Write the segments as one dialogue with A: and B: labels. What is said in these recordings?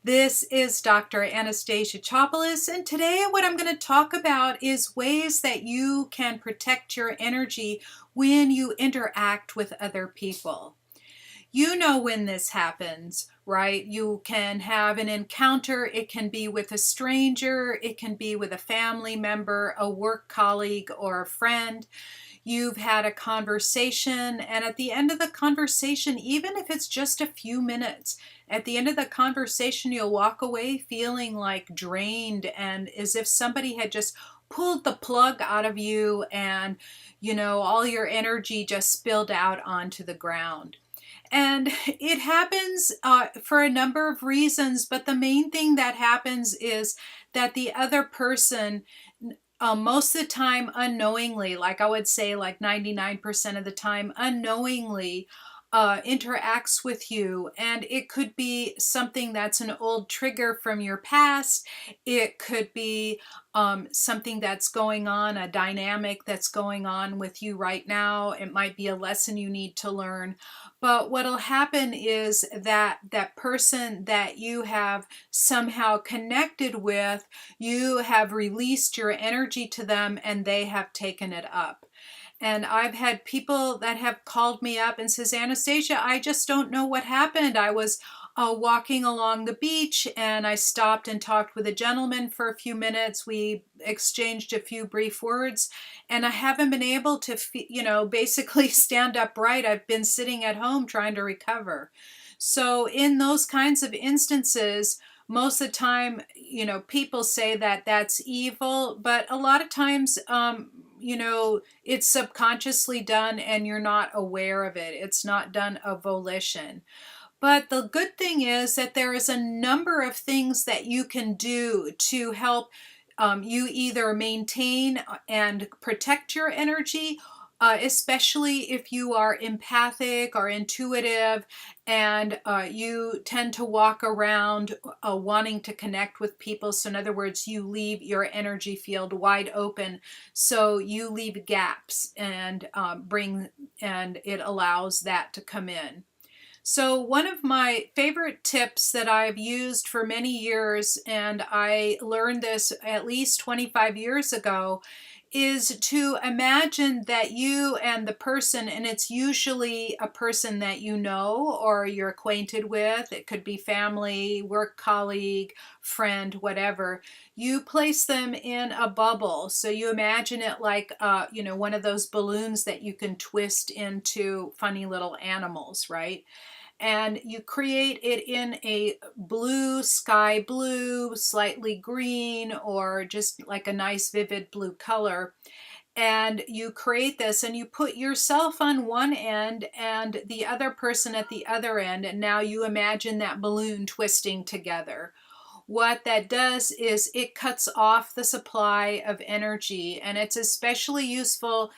A: This is Dr. Anastasia Chopelas, and today what I'm going to talk about is ways that you can protect your energy when you interact with other people. You know when this happens, right? You can have an encounter. It can be with a stranger, it can be with a family member, a work colleague, or a friend. You've had a conversation, and at the end of the conversation, even if it's just a few minutes, at the end of the conversation, you'll walk away feeling like drained and as if somebody had just pulled the plug out of you and, all your energy just spilled out onto the ground. And it happens for a number of reasons, but the main thing that happens is that the other person, most of the time unknowingly, like I would say like 99% of the time unknowingly, interacts with you. And it could be something that's an old trigger from your past. It could be something that's going on, a dynamic that's going on with you right now. It might be a lesson you need to learn. But what'll happen is that that person that you have somehow connected with, you have released your energy to them and they have taken it up. And I've had people that have called me up and says, Anastasia, I just don't know what happened. I was walking along the beach and I stopped and talked with a gentleman for a few minutes. We exchanged a few brief words and I haven't been able to, basically stand upright. I've been sitting at home trying to recover. So in those kinds of instances, most of the time, people say that that's evil, but a lot of times, it's subconsciously done and you're not aware of it. It's not done of volition. But the good thing is that there is a number of things that you can do to help you either maintain and protect your energy, especially if you are empathic or intuitive and you tend to walk around wanting to connect with people. So in other words, you leave your energy field wide open. So you leave gaps and and it allows that to come in. So one of my favorite tips that I've used for many years, and I learned this at least 25 years ago, is to imagine that you and the person, and it's usually a person that you know or you're acquainted with, it could be family, work colleague, friend, whatever, you place them in a bubble. So you imagine it like, one of those balloons that you can twist into funny little animals, right? And you create it in a blue, sky blue, slightly green, or just like a nice vivid blue color. And you create this and you put yourself on one end and the other person at the other end. And now you imagine that balloon twisting together. What that does is it cuts off the supply of energy, and it's especially useful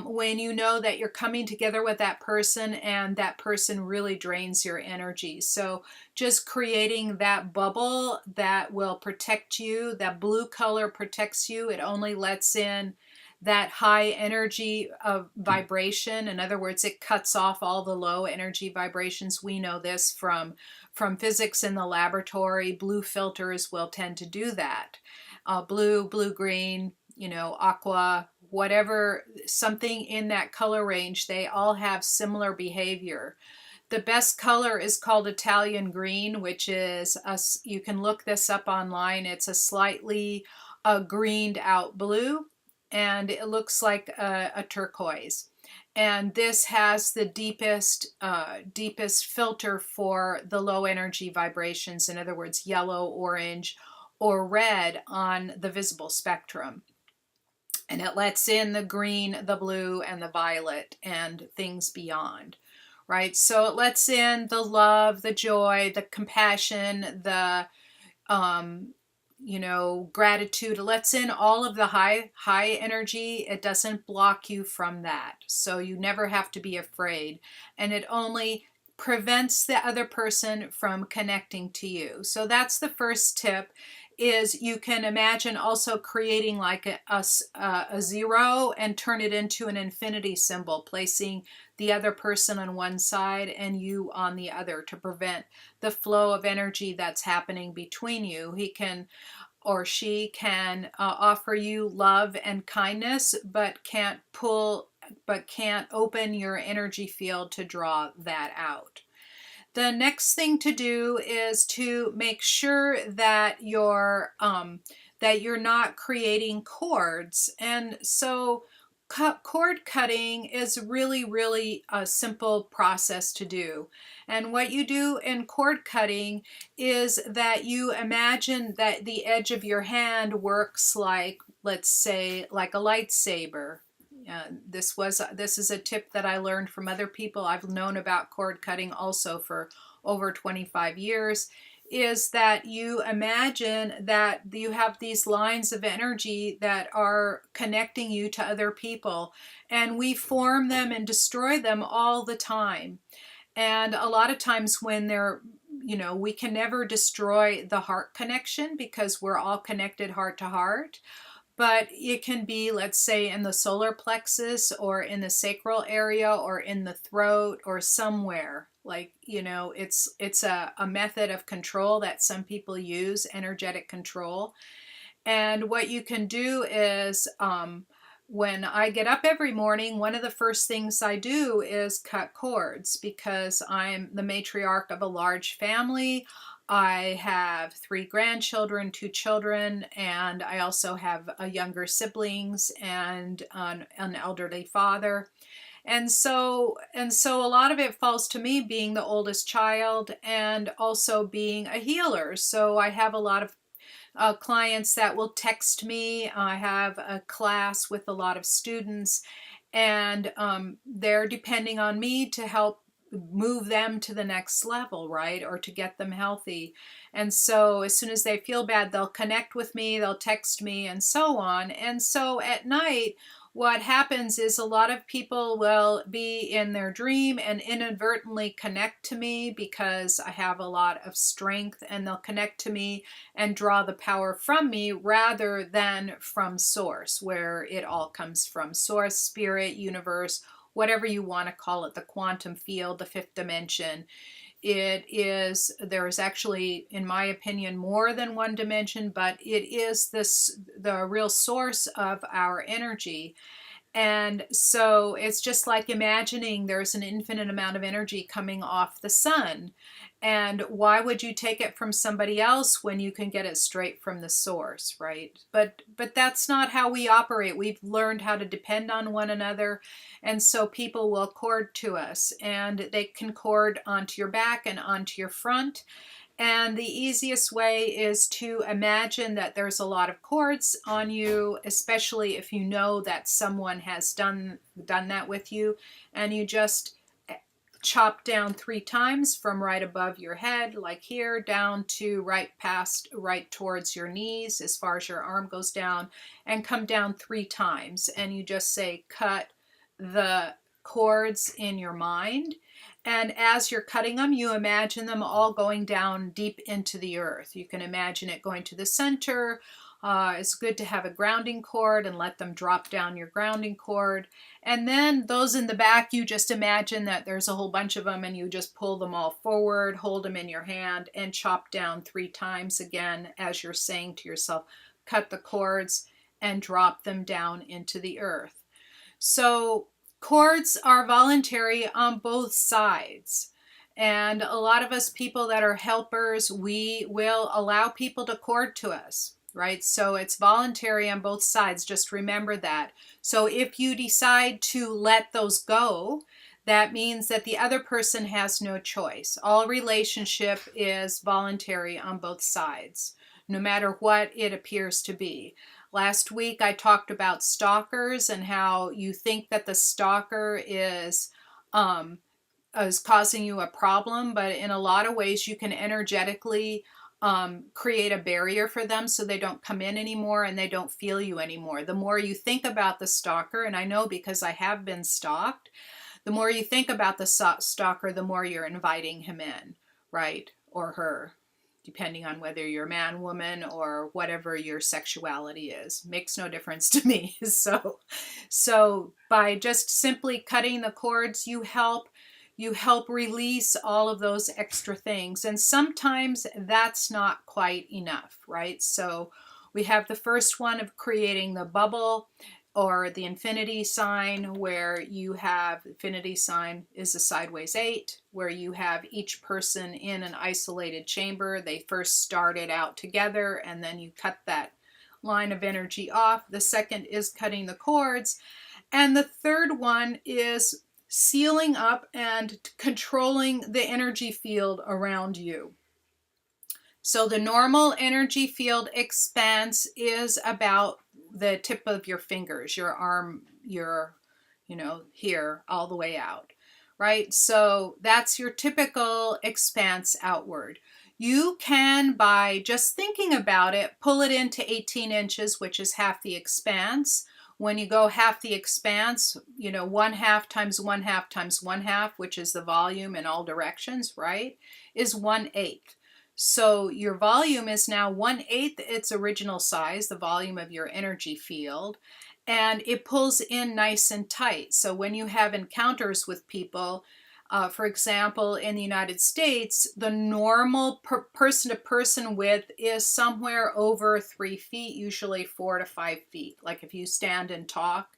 A: when you know that you're coming together with that person and that person really drains your energy. So just creating that bubble that will protect you, that blue color protects you. It only lets in that high energy of vibration. In other words, it cuts off all the low energy vibrations. We know this from physics in the laboratory. Blue filters will tend to do that. Blue, green, aqua, whatever, something in that color range, they all have similar behavior. The best color is called Italian green, which is, you can look this up online. It's a slightly greened out blue, and it looks like a turquoise. And this has the deepest filter for the low energy vibrations. In other words, yellow, orange, or red on the visible spectrum. And it lets in the green, the blue, and the violet, and things beyond, right? So it lets in the love, the joy, the compassion, the gratitude. It lets in all of the high energy. It doesn't block you from that. So you never have to be afraid. And it only prevents the other person from connecting to you. So that's the first tip, is you can imagine also creating like a zero and turn it into an infinity symbol, placing the other person on one side and you on the other to prevent the flow of energy that's happening between you. He can or she can offer you love and kindness, but can't open your energy field to draw that out. The next thing to do is to make sure that you're not creating cords. And so cord cutting is really, really a simple process to do. And what you do in cord cutting is that you imagine that the edge of your hand works like, let's say, like a lightsaber. This is a tip that I learned from other people. I've known about cord cutting also for over 25 years. Is that you imagine that you have these lines of energy that are connecting you to other people, and we form them and destroy them all the time. And a lot of times when we can never destroy the heart connection because we're all connected heart to heart, but it can be, let's say, in the solar plexus or in the sacral area or in the throat or somewhere. Like, it's a method of control that some people use, energetic control. And what you can do is, when I get up every morning, one of the first things I do is cut cords because I'm the matriarch of a large family. I have 3 grandchildren, 2 children, and I also have younger siblings and an elderly father. And so a lot of it falls to me being the oldest child and also being a healer. So I have a lot of clients that will text me. I have a class with a lot of students, and they're depending on me to help move them to the next level, right? Or to get them healthy. And so as soon as they feel bad, they'll connect with me, they'll text me, and so on. And so at night, what happens is a lot of people will be in their dream and inadvertently connect to me because I have a lot of strength, and they'll connect to me and draw the power from me rather than from source, where it all comes from: source, spirit, universe, whatever you want to call it, the quantum field, the 5th dimension. There is actually, in my opinion, more than one dimension, but it is the real source of our energy. And so it's just like imagining there's an infinite amount of energy coming off the sun. And why would you take it from somebody else when you can get it straight from the source, right? But that's not how we operate. We've learned how to depend on one another. And so people will cord to us, and they can cord onto your back and onto your front. And the easiest way is to imagine that there's a lot of cords on you, especially if you know that someone has done that with you, and you just chop down 3 times from right above your head, like here, down to right towards your knees, as far as your arm goes down, and come down 3 times. And you just say, cut the cords in your mind. And as you're cutting them, you imagine them all going down deep into the earth. You can imagine it going to the center. It's good to have a grounding cord and let them drop down your grounding cord. And then those in the back, you just imagine that there's a whole bunch of them, and you just pull them all forward, hold them in your hand, and chop down 3 times again as you're saying to yourself, cut the cords and drop them down into the earth. So cords are voluntary on both sides. And a lot of us people that are helpers, we will allow people to cord to us, right? So it's voluntary on both sides. Just remember that. So if you decide to let those go, that means that the other person has no choice. All relationship is voluntary on both sides, no matter what it appears to be. Last week I talked about stalkers and how you think that the stalker is causing you a problem, but in a lot of ways you can energetically create a barrier for them so they don't come in anymore and they don't feel you anymore. The more you think about the stalker, and I know because I have been stalked, the more you think about the stalker, the more you're inviting him in, right? Or her. depending on whether you're man, woman, or whatever your sexuality is. Makes no difference to me. So by just simply cutting the cords, you help release all of those extra things. And sometimes that's not quite enough, right? So we have the first one of creating the bubble or the infinity sign, where you have infinity sign is a sideways 8, where you have each person in an isolated chamber. They first started out together, and then you cut that line of energy off. The second is cutting the cords. And the third one is sealing up and controlling the energy field around you. So the normal energy field expanse is about the tip of your fingers, your arm, here all the way out, right? So that's your typical expanse outward. You can, by just thinking about it, pull it into 18 inches, which is half the expanse. When you go half the expanse, 1/2 times 1/2 times 1/2, which is the volume in all directions, right, is 1/8. So your volume is now 1/8 its original size, the volume of your energy field, and it pulls in nice and tight. So when you have encounters with people, for example, in the United States, the normal person-to-person width is somewhere over 3 feet, usually 4 to 5 feet. Like if you stand and talk,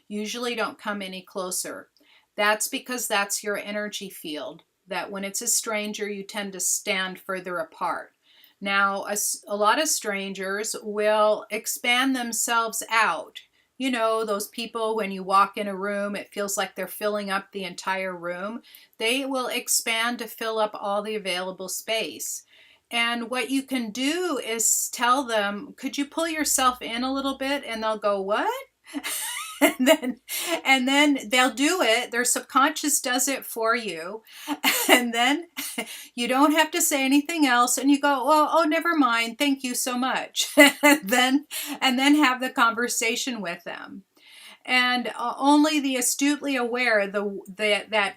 A: usually don't come any closer. That's because that's your energy field, that when it's a stranger, you tend to stand further apart. Now, a lot of strangers will expand themselves out. Those people, when you walk in a room, it feels like they're filling up the entire room. They will expand to fill up all the available space. And what you can do is tell them, could you pull yourself in a little bit? And they'll go, what? and then they'll do it. Their subconscious does it for you. And then you don't have to say anything else. And you go, well, oh, never mind. Thank you so much. and then have the conversation with them. And only the astutely aware, that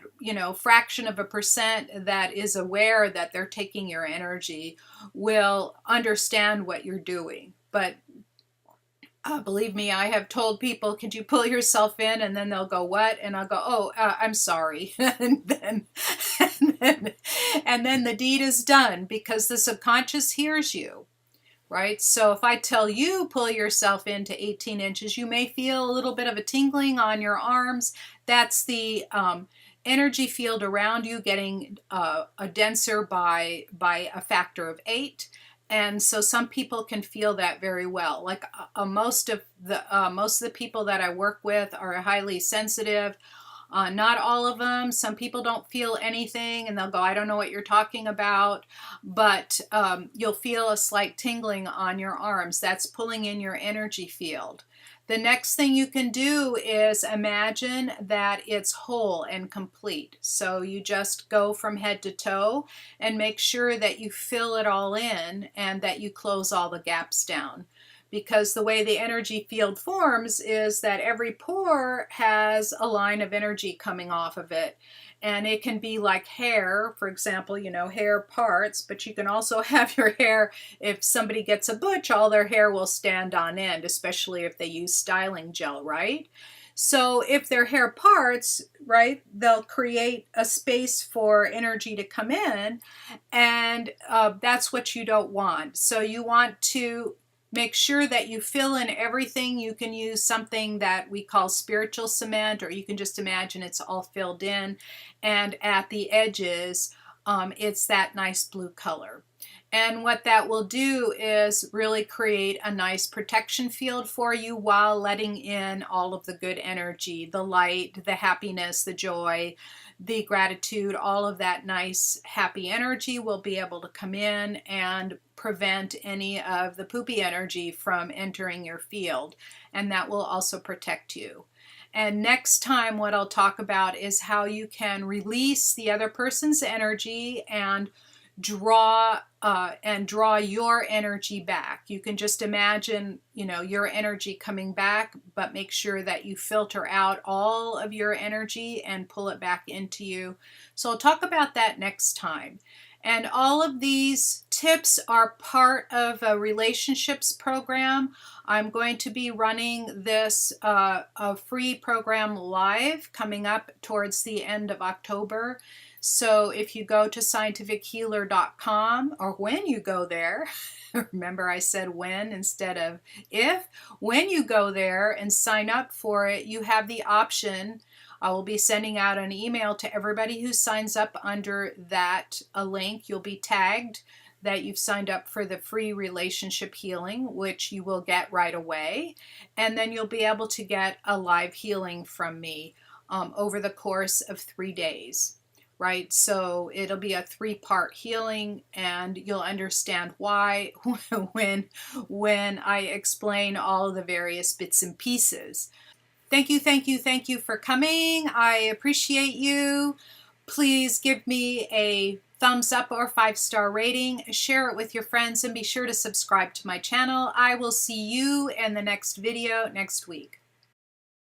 A: fraction of a percent that is aware that they're taking your energy, will understand what you're doing. But believe me, I have told people, could you pull yourself in? And then they'll go, what? And I'll go, oh, I'm sorry. and then the deed is done, because the subconscious hears you, right? So if I tell you, pull yourself into 18 inches, you may feel a little bit of a tingling on your arms. That's the energy field around you getting a denser by a factor of 8. And so some people can feel that very well. Like most of the people that I work with are highly sensitive. Not all of them. Some people don't feel anything, and they'll go, I don't know what you're talking about. But you'll feel a slight tingling on your arms. That's pulling in your energy field. The next thing you can do is imagine that it's whole and complete. So you just go from head to toe and make sure that you fill it all in and that you close all the gaps down. Because the way the energy field forms is that every pore has a line of energy coming off of it. And it can be like hair, for example, hair parts, but you can also have your hair, if somebody gets a butch, all their hair will stand on end, especially if they use styling gel, right? So if their hair parts, right, they'll create a space for energy to come in, and that's what you don't want. So you want to make sure that you fill in everything. You can use something that we call spiritual cement, or you can just imagine it's all filled in. And at the edges, it's that nice blue color. And what that will do is really create a nice protection field for you while letting in all of the good energy, the light, the happiness, the joy, the gratitude. All of that nice, happy energy will be able to come in and prevent any of the poopy energy from entering your field. And that will also protect you. And next time, what I'll talk about is how you can release the other person's energy and draw your energy back. You can just imagine, your energy coming back, but make sure that you filter out all of your energy and pull it back into you. So I'll talk about that next time. And all of these tips are part of a relationships program. I'm going to be running this a free program live coming up towards the end of October. So if you go to scientifichealer.com, or when you go there, remember I said when instead of if, when you go there and sign up for it, you have the option. I will be sending out an email to everybody who signs up under that a link. You'll be tagged that you've signed up for the free relationship healing, which you will get right away. And then you'll be able to get a live healing from me over the course of 3 days. Right? So it'll be a 3-part healing, and you'll understand why when I explain all of the various bits and pieces. Thank you, thank you, thank you for coming. I appreciate you. Please give me a thumbs up or 5-star rating. Share it with your friends and be sure to subscribe to my channel. I will see you in the next video next week.